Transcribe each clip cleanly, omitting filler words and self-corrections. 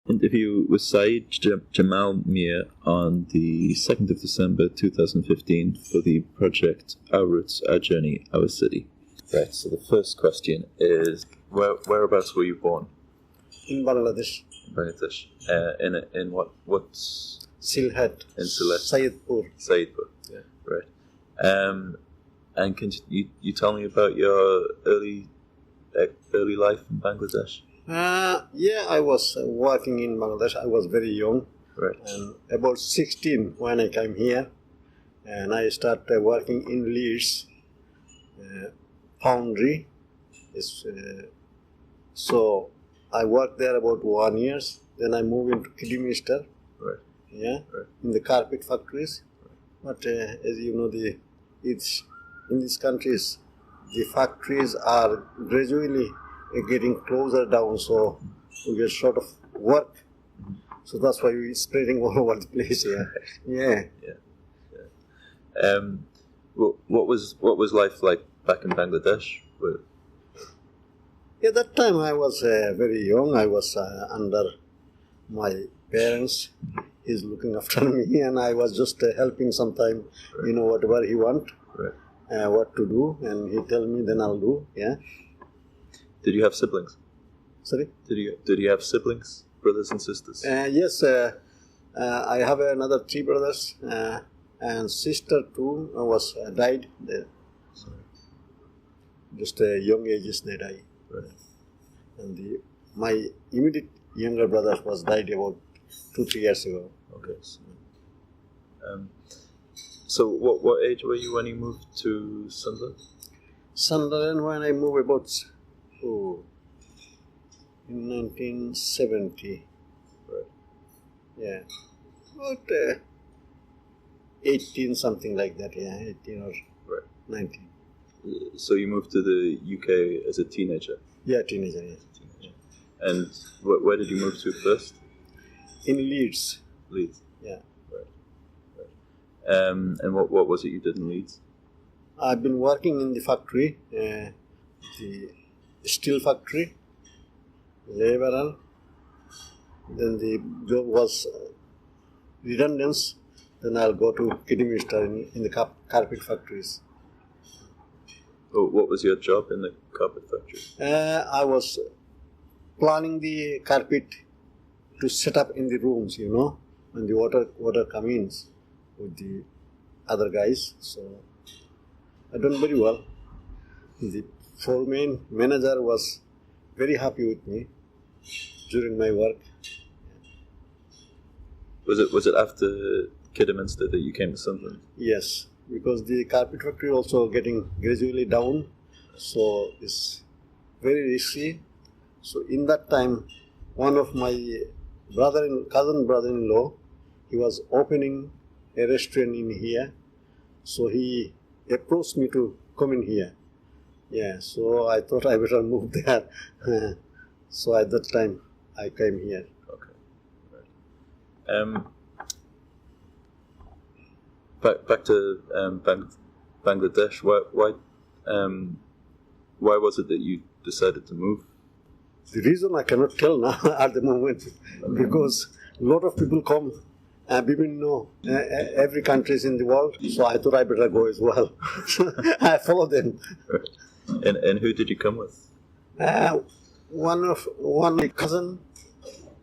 interview with Syed Jamal Miah on the 2nd of December 2015 for the project Our Roots, Our Journey, Our City. Right, so the first question is, whereabouts were you born? In Bangladesh. Bangladesh. In what's... Sylhet. In Sylhet. Syedpur. Yeah. Right. And can you tell me about your early life in Bangladesh? Yeah, I was working in Bangladesh. I was very young. Right. And about 16 when I came here. And I started working in Leeds foundry. So I worked there about 1 year. Then I moved into Kidderminster. Right. Yeah. Right. In the carpet factories. Right. But as you know, it's in these countries, the factories are gradually getting closer down, so we get short of work. So that's why we're spreading all over the place here. Yeah. What was life like back in Bangladesh? Yeah, that time I was very young. I was under my parents. He's looking after me, and I was just helping sometime, Right. Whatever he want, Right. what to do, and he tell me, then I'll do. Yeah. Did you have siblings? Sorry. Did you have siblings, brothers and sisters? Yes, I have another 3 brothers and sister too. Was died. Just young ages they died. Right. And my immediate younger brother was died about 2-3 years ago. Okay. So what age were you when you moved to Sunderland? Sunderland when I moved about in 1970. Right. Yeah. About 18 something like that. Yeah, 18 or Right. 19. So you moved to the UK as a teenager? Yeah, teenager. Yeah. And where did you move to first? In Leeds. Leeds. Yeah. Right. And what was it you did in Leeds? I've been working in the factory, the steel factory, laborer. Then the job was redundant. Then I'll go to Kidderminster in the carpet factories. Oh, what was your job in the carpet factory? I was planning the carpet to set up in the rooms, when the water comes in with the other guys. So I done very well. The foreman manager was very happy with me during my work. Was it after Kidderminster that you came to Sunderland? Yes, because the carpet factory also getting gradually down, so it's very risky. So in that time, one of my cousin brother-in-law, he was opening a restaurant in here, so he approached me to come in here. Yeah, so I thought I better move there. So at that time, I came here. Okay. Right. Back to Bangladesh. Why was it that you decided to move? The reason I cannot tell now at the moment, because a lot of people come and people know every country is in the world, so I thought I better go as well. I follow them. Right. And who did you come with? One cousin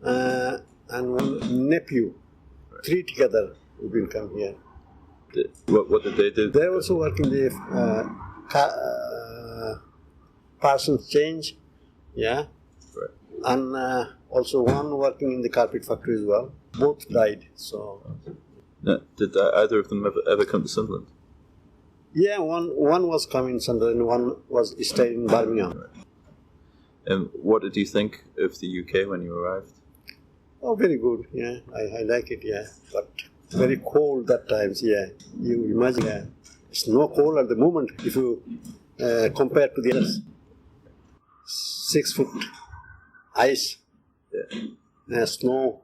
and one nephew, 3 together we've been come here. What did they do? They also work in the Parsons Change, yeah. Right. And also one working in the carpet factory as well. Both died. So. No, did either of them ever come to Sunderland? Yeah, one was coming in Sunderland, one was staying in Birmingham. Right. And what did you think of the UK when you arrived? Oh, very good. Yeah, I like it. Yeah, but very cold that times. Yeah, you imagine. Yeah. It's no cold at the moment if you compare to the others. 6 foot ice, snow.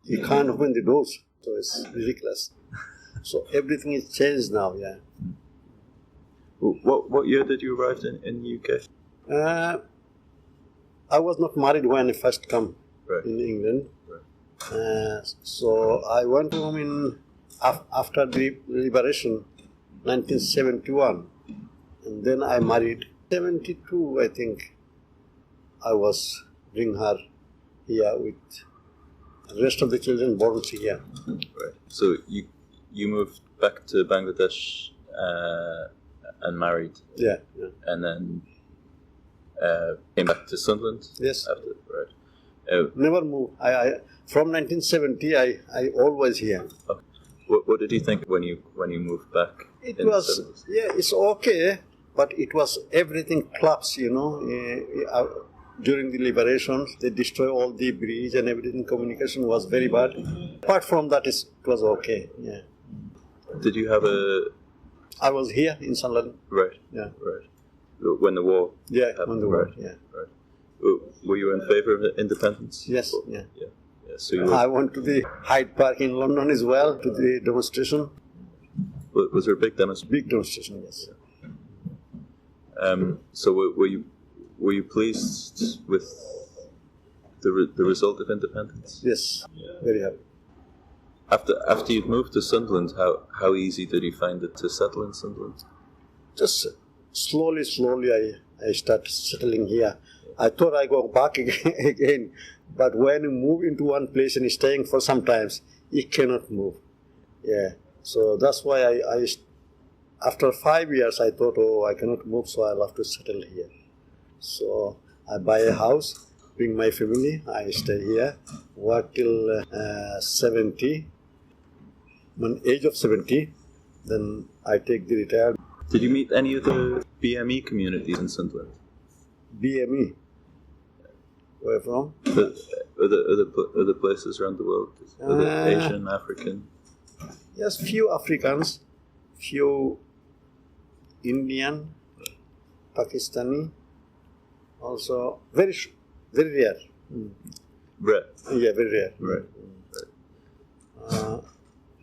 You can't open the doors, so it's ridiculous. So everything is changed now. Yeah. What year did you arrive in the UK? I was not married when I first come. Right. in England. Right. So I went home after the liberation, 1971, and then I married. 72, I think. I was bring her here with the rest of the children born here. Right. So you moved back to Bangladesh and married. Yeah. And then came back to Sunderland. Yes. After, right. Never moved. I from 1970. I always here. Okay. What did you think when you moved back? It was 70s? it's okay, but it was everything collapsed. During the liberation, they destroyed all the bridge and everything. Communication was very bad. Apart from that, it was okay. Yeah. Did you have I was here in Sunderland. Right. Yeah. Right. When the war. Yeah. happened, On the war. right. Yeah. Right. Were you in favour of independence? Yes. Yeah. Yeah. So you I went to the Hyde Park in London as well to the demonstration. was there a big demonstration? Big demonstration. Yes. So were you pleased with the result of independence? Yes. Very happy. After you'd moved to Sunderland, how easy did you find it to settle in Sunderland? Just slowly, I start settling here. I thought I go back again, but when you move into one place and staying for some times, you cannot move. Yeah, so that's why I after 5 years, I thought, I cannot move, so I'll have to settle here. So I buy a house, bring my family, I stay here, work till 70. When age of 70, then I take the retirement. Did you meet any of the BME communities in Sunderland? BME. Where from? Other places around the world? Other Asian, African? Yes, few Africans, few Indian, Pakistani, also very rare. Rare. Yeah, very rare. Right.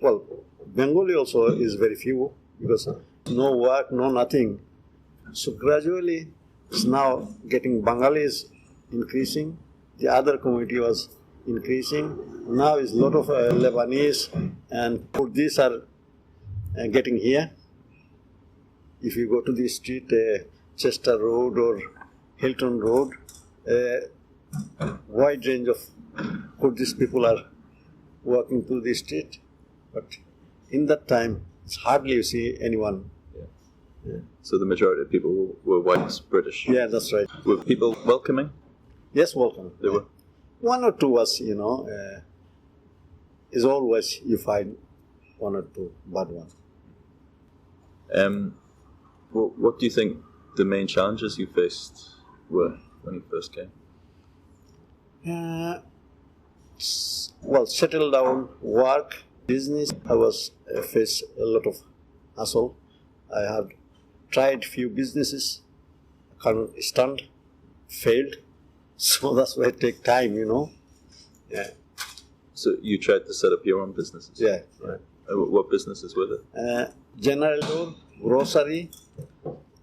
Well, Bengali also is very few because no work, no nothing. So gradually, it's now getting Bengalis increasing. The other community was increasing. Now is a lot of Lebanese and Kurds are getting here. If you go to the street, Chester Road or Hilton Road, a wide range of Kurdish people are walking through the street. But in that time, it's hardly you see anyone. Yeah. So the majority of people were white British? Yeah, that's right. Were people welcoming? Yes, welcome. They were? One or two was, is always you find one or two bad ones. What do you think the main challenges you faced were when you first came? Well, settle down, work, business. I faced a lot of hassle. I have tried few businesses, can't stand, failed. So that's why it take time, Yeah. So you tried to set up your own businesses? Yeah. Right. What businesses were there? General store, grocery,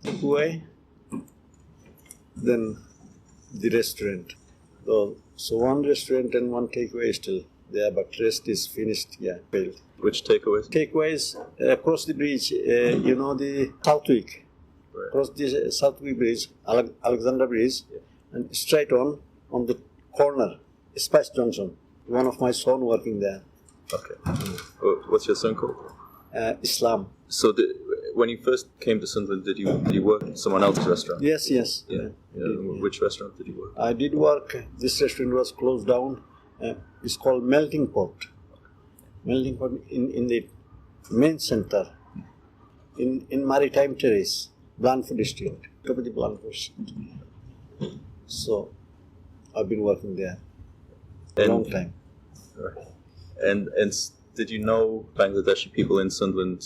takeaway, then the restaurant. So one restaurant and one takeaway is still there, but rest is finished, failed. Which takeaways? Takeaways across the bridge, the Southwick. Right. Across the Southwick Bridge, Alexander Bridge, and straight on the corner, Spice Junction. One of my son working there. Okay. What's your son called? Islam. So when you first came to Sunderland, did you work in someone else's restaurant? Yes. Yeah. Which restaurant did you work? I did work. This restaurant was closed down. It's called Melting Pot. Melting Pot in the main center, in Maritime Terrace, Blandford Street, top of the Blandford Street. So I've been working there a long time. Right. And did you know Bangladeshi people in Sunderland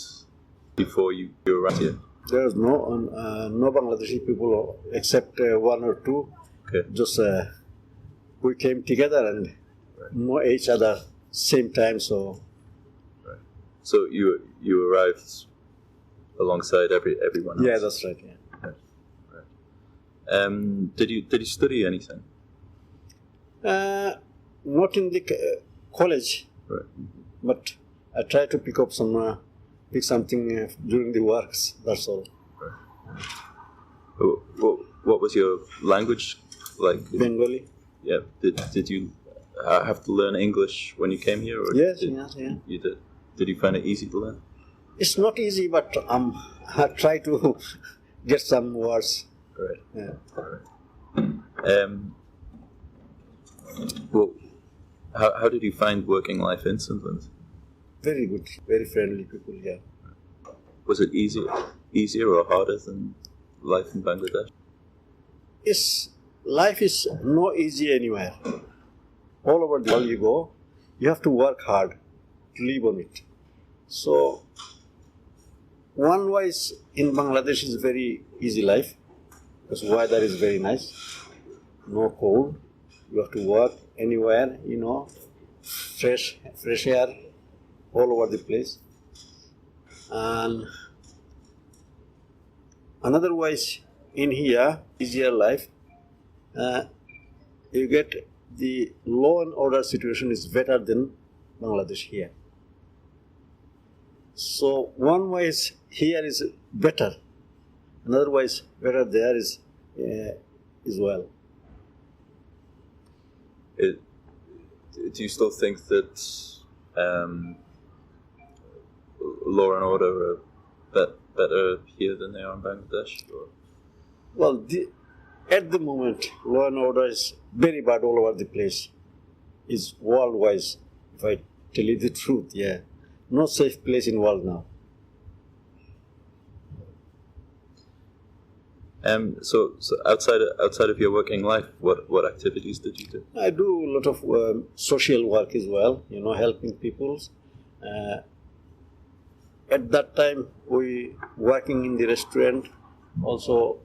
before you arrived here? There is no Bangladeshi people except one or two. Okay. Just we came together and know each other same time. So. Right. So you arrived alongside everyone else. Yeah, that's right. Yeah. Right. Did you study anything? not in the college, Right. but I try to pick something during the works. That's all. What was your language like? Bengali. Yeah. Did you have to learn English when you came here? Or Yes, did, yes, yeah. You did. Did you find it easy to learn? It's not easy, but I try to get some words. Right. Yeah. Well, how did you find working life in Sunderland? Very good, very friendly people here. Was it easier or harder than life in Bangladesh? Life is no easy anywhere. All over the world you go, you have to work hard to live on it. So, one wise in Bangladesh is very easy life because weather is very nice, no cold. You have to work anywhere, fresh air all over the place. And another wise in here, easier life, you get the law and order situation is better than Bangladesh here. So one wise here is better, another wise better there is well. Do you still think that law and order are better here than they are in Bangladesh? Or? Well, at the moment, law and order is very bad all over the place. It's worldwide, if I tell you the truth, yeah. No safe place in world now. So outside of your working life, what activities did you do? I do a lot of social work as well, helping people. At that time, we working in the restaurant, also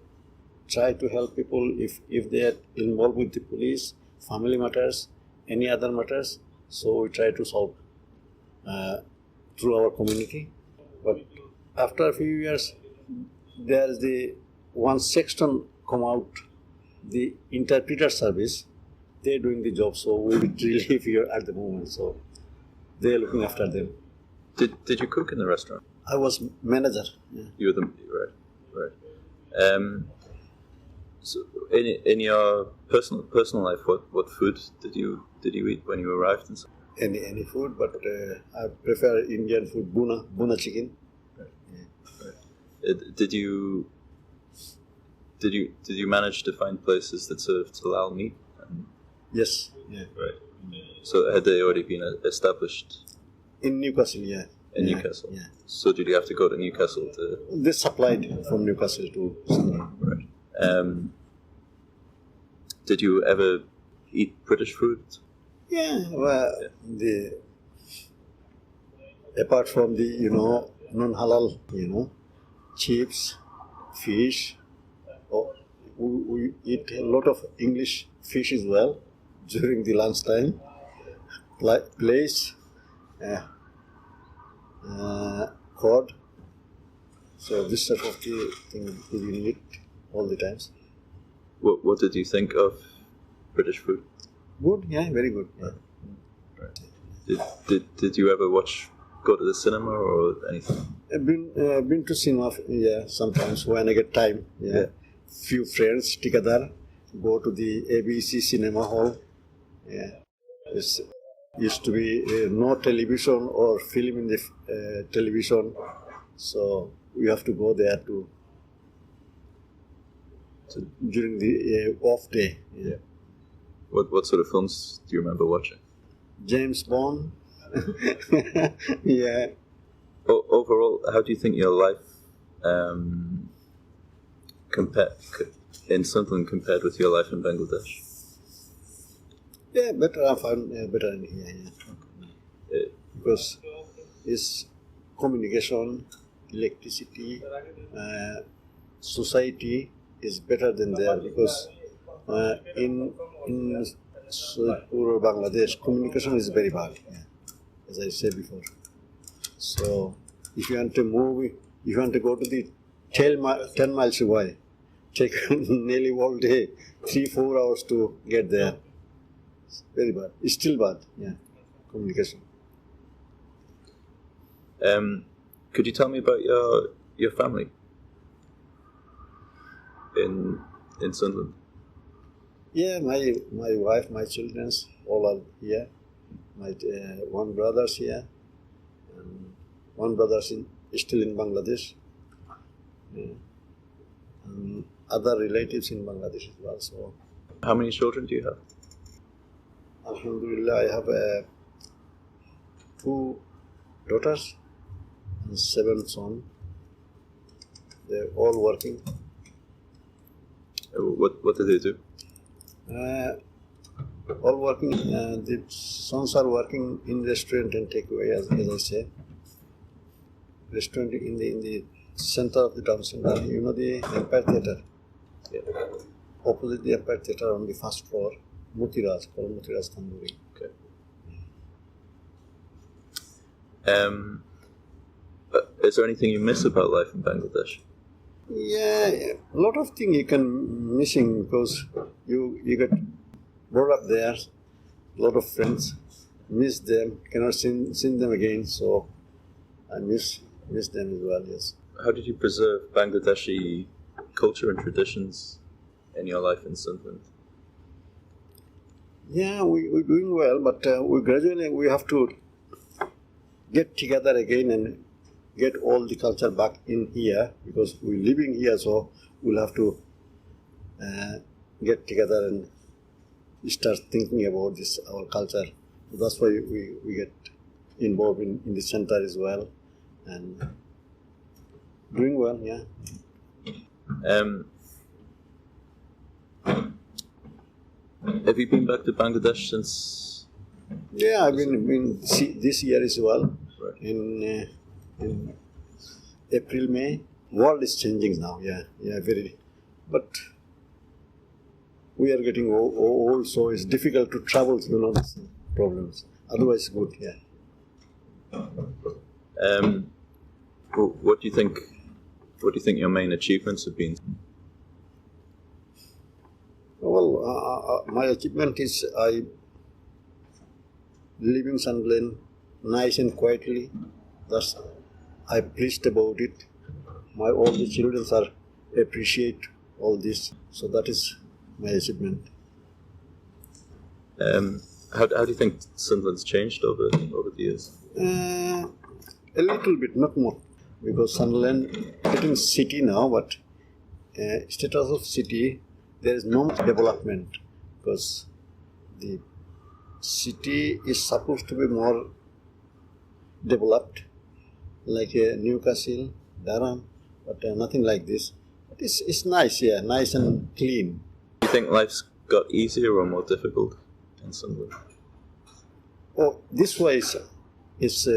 try to help people if they are involved with the police, family matters, any other matters. So we try to solve through our community. But after a few years, there's the one sexton come out, the interpreter service. They're doing the job, so we relieve here at the moment. So they're looking after them. Did you cook in the restaurant? I was manager. Yeah. You were the right. So in your personal life, what food did you eat when you arrived? Any food, but I prefer Indian food, buna chicken. Right. Yeah. Right. Did you manage to find places that served halal meat? Yes. Yeah. Right. So had they already been established? In Newcastle, yeah. In Newcastle? Yeah. So did you have to go to Newcastle to... They supplied from Newcastle to Sunderland. Right. Did you ever eat British food? Yeah, well, apart from the, non-halal, chips, fish, we eat a lot of English fish as well during the lunchtime. Place, cod. So this sort of thing we eat all the times. What did you think of British food? Good, yeah, very good. Yeah. Right. Did you ever go to the cinema or anything? I've been to cinema, yeah, sometimes when I get time. Yeah. Few friends together go to the ABC cinema hall. Yeah. It used to be no television or film in the television, so we have to go there during the off day. Yeah. What sort of films do you remember watching? James Bond. Yeah. Overall, how do you think your life in Sunderland compared with your life in Bangladesh? Yeah, better. I found better in here. Yeah. Because it's communication, electricity, society is better than there. Because in rural Bangladesh, communication is very bad. Yeah, as I said before. So if you want to move, if you want to go to the 10 miles away, take nearly all day, 3-4 hours to get there. very bad. It's still bad, yeah, communication. Could you tell me about your family in Sunderland? Yeah, my wife, my children, all are here. My one brother's here, and one brother's still in Bangladesh, and other relatives in Bangladesh as well. So, how many children do you have? Alhamdulillah, I have 2 daughters and 7 sons. They're all working. What do they do? All working. The sons are working in restaurant and takeaway, as I say. Restaurant in the center of the town center. You know the Empire Theatre. Yeah. Opposite the Empire Theatre on the first floor, Mutiraj, called Mutiraj Tandoori. Okay. Is there anything you miss about life in Bangladesh? Yeah, a lot of things you can missing because you get brought up there. A lot of friends, miss them, cannot see them again. So I miss them as well. Yes. How did you preserve Bangladeshi culture and traditions in your life in Sunderland? Yeah, we're doing well, but we gradually have to get together again and get all the culture back in here because we're living here, so we'll have to get together and start thinking about this our culture. That's why we get involved in the center as well and doing well. Yeah. Have you been back to Bangladesh since? Yeah, I've been this year as well. Right. In April, May. World is changing now. Yeah, very. But we are getting old, so it's difficult to travel. These problems. Otherwise, good. Yeah. What do you think? What do you think your main achievements have been? Well, my achievement is I live in Sunderland nice and quietly. That's I'm pleased about it. All the children are appreciate all this. So that is my achievement. How do you think Sunderland's changed over the years? A little bit, not more, because Sunderland getting city now, but status of city, there is no development because the city is supposed to be more developed, like Newcastle, Durham, but nothing like this. But it's nice, yeah, nice and clean. Do you think life's got easier or more difficult in Sunderland? Oh, this way is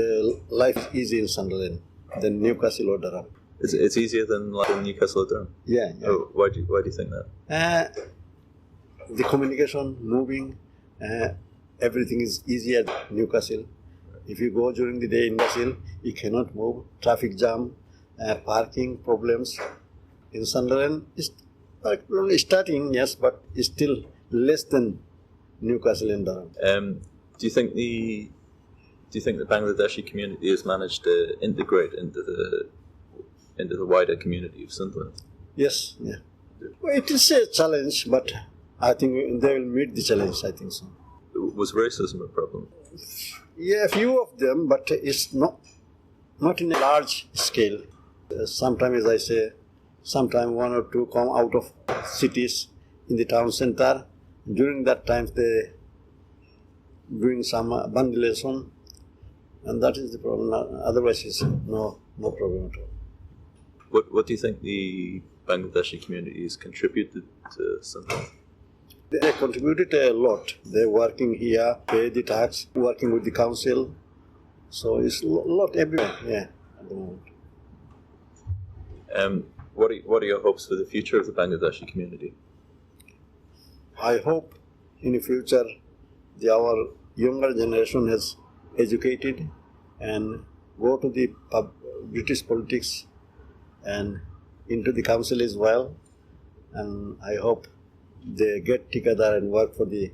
life easy in Sunderland than Newcastle or Durham. It's easier than like in Newcastle or Durham? Yeah. Oh, why do you think that? The communication, moving, everything is easier in Newcastle. If you go during the day in Newcastle, you cannot move. Traffic jam, parking problems. In Sunderland, it's only starting, yes, but it's still less than Newcastle and Durham. Do you think the Bangladeshi community has managed to integrate into the wider community of Sunderland? Yes, yeah. Well, it is a challenge, but I think they will meet the challenge. I think so. Was racism a problem? Yeah, a few of them, but it's not in a large scale. Sometimes, as I say, sometimes 1 or 2 come out of cities in the town center. During that time, they doing some vandalism, and that is the problem. Otherwise, it's no problem at all. What do you think the Bangladeshi community has contributed to Sunderland? They contributed a lot. They're working here, pay the tax, working with the council. So it's a lot everywhere, yeah, at the moment. What are your hopes for the future of the Bangladeshi community? I hope in the future our younger generation has educated and go to the British politics and into the council as well. And I hope they get together and work for the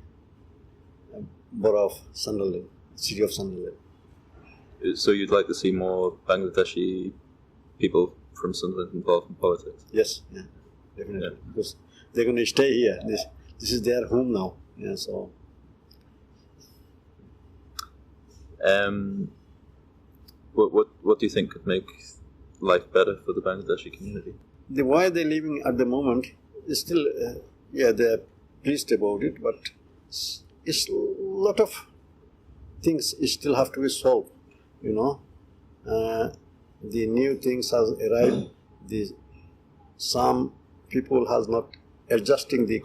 borough of Sunderland, city of Sunderland. So you'd like to see more Bangladeshi people from Sunderland involved in politics? Yes, yeah, definitely. Yeah. Because they're going to stay here. This is their home now. Yeah, so. What do you think could make life better for the Bangladeshi community? The way they're living at the moment is still, they're pleased about it, but it's a lot of things still have to be solved. The new things has arrived. Some people has not adjusting the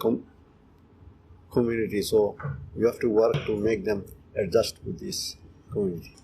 community, so you have to work to make them adjust with this community.